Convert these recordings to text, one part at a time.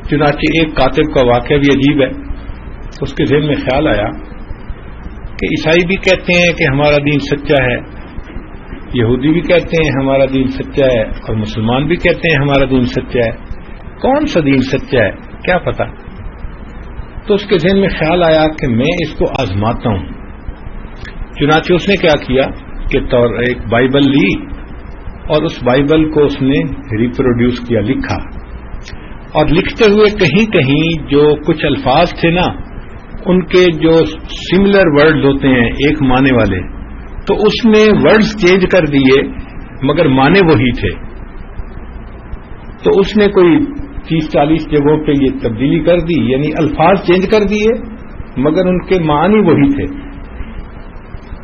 چنانچہ ایک کاتب کا واقعہ بھی عجیب ہے. اس کے ذہن میں خیال آیا کہ عیسائی بھی کہتے ہیں کہ ہمارا دین سچا ہے، یہودی بھی کہتے ہیں ہمارا دین سچا ہے، اور مسلمان بھی کہتے ہیں ہمارا دین سچا ہے. کون سا دین سچا ہے کیا پتا؟ تو اس کے ذہن میں خیال آیا کہ میں اس کو آزماتا ہوں. چنانچہ اس نے کیا کیا کہ ایک بائبل لی اور اس بائبل کو اس نے ریپروڈیوس کیا، لکھا. اور لکھتے ہوئے کہیں کہیں جو کچھ الفاظ تھے نا، ان کے جو سملر ورڈز ہوتے ہیں ایک معنی والے، تو اس نے ورڈز چینج کر دیے مگر معنی وہی تھے. تو اس نے کوئی 30-40 جگہوں پہ یہ تبدیلی کر دی، یعنی الفاظ چینج کر دیے مگر ان کے معنی وہی تھے.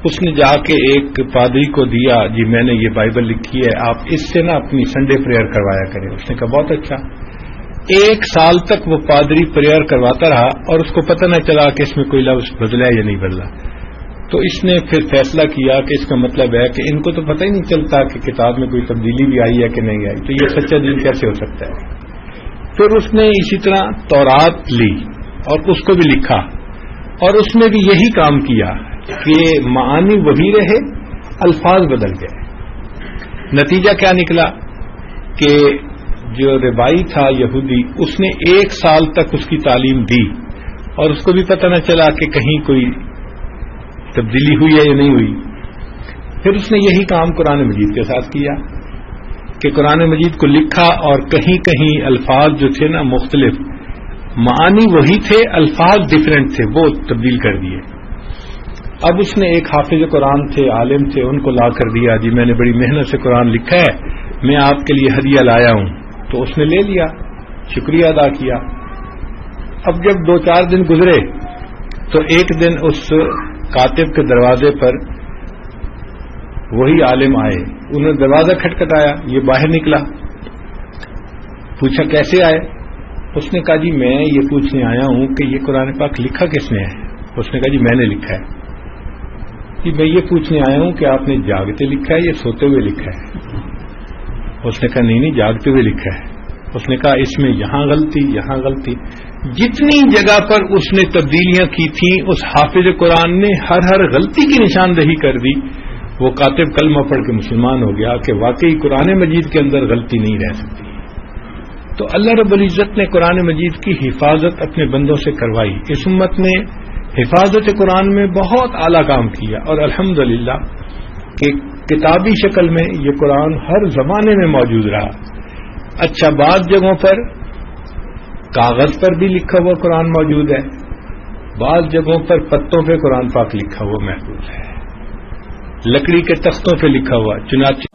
اس نے جا کے ایک پادری کو دیا، جی میں نے یہ بائبل لکھی ہے، آپ اس سے نا اپنی سنڈے پریئر کروایا کریں. اس نے کہا بہت اچھا. 1 سال تک وہ پادری پریئر کرواتا رہا اور اس کو پتہ نہ چلا کہ اس میں کوئی لفظ بدلا ہے یا نہیں بدلا. تو اس نے پھر فیصلہ کیا کہ اس کا مطلب ہے کہ ان کو تو پتہ ہی نہیں چلتا کہ کتاب میں کوئی تبدیلی بھی آئی ہے کہ نہیں آئی، تو یہ سچا دین کیسے ہو سکتا ہے. پھر اس نے اسی طرح تورات لی اور اس کو بھی لکھا، اور اس میں بھی یہی کام کیا کہ معانی وہی رہے، الفاظ بدل گئے. نتیجہ کیا نکلا کہ جو ربائی تھا یہودی، اس نے 1 سال تک اس کی تعلیم دی اور اس کو بھی پتہ نہ چلا کہ کہیں کوئی تبدیلی ہوئی ہے یا نہیں ہوئی. پھر اس نے یہی کام قرآن مجید کے ساتھ کیا کہ قرآن مجید کو لکھا اور کہیں کہیں الفاظ جو تھے نا مختلف، معانی وہی تھے، الفاظ ڈفرینٹ تھے، وہ تبدیل کر دیے. اب اس نے ایک حافظ قرآن تھے، عالم تھے، ان کو لا کر دیا، جی میں نے بڑی محنت سے قرآن لکھا ہے، میں آپ کے لیے ہدیہ لایا ہوں. تو اس نے لے لیا، شکریہ ادا کیا. اب جب 2-4 دن گزرے تو ایک دن اس کاتب کے دروازے پر وہی عالم آئے. انہوں نے دروازہ کھٹکھٹایا، یہ باہر نکلا. پوچھا کیسے آئے؟ اس نے کہا جی میں یہ پوچھنے آیا ہوں کہ یہ قرآن پاک لکھا کس نے ہے؟ اس نے کہا جی میں نے لکھا ہے. جی میں یہ پوچھنے آیا ہوں کہ آپ نے جاگتے لکھا ہے یا سوتے ہوئے لکھا ہے؟ اس نے کہا نہیں جاگتے ہوئے لکھا ہے. اس نے کہا اس میں یہاں غلطی یہاں غلطی. جتنی جگہ پر اس نے تبدیلیاں کی تھیں اس حافظ قرآن نے ہر غلطی کی نشاندہی کر دی. وہ کاتب کلمہ پڑھ کے مسلمان ہو گیا کہ واقعی قرآن مجید کے اندر غلطی نہیں رہ سکتی. تو اللہ رب العزت نے قرآن مجید کی حفاظت اپنے بندوں سے کروائی. اس امت نے حفاظت قرآن میں بہت اعلیٰ کام کیا، اور الحمدللہ کہ کتابی شکل میں یہ قرآن ہر زمانے میں موجود رہا. اچھا بعض جگہوں پر کاغذ پر بھی لکھا ہوا قرآن موجود ہے، بعض جگہوں پر پتوں پہ قرآن پاک لکھا ہوا محفوظ ہے، لکڑی کے تختوں پہ لکھا ہوا. چنانچہ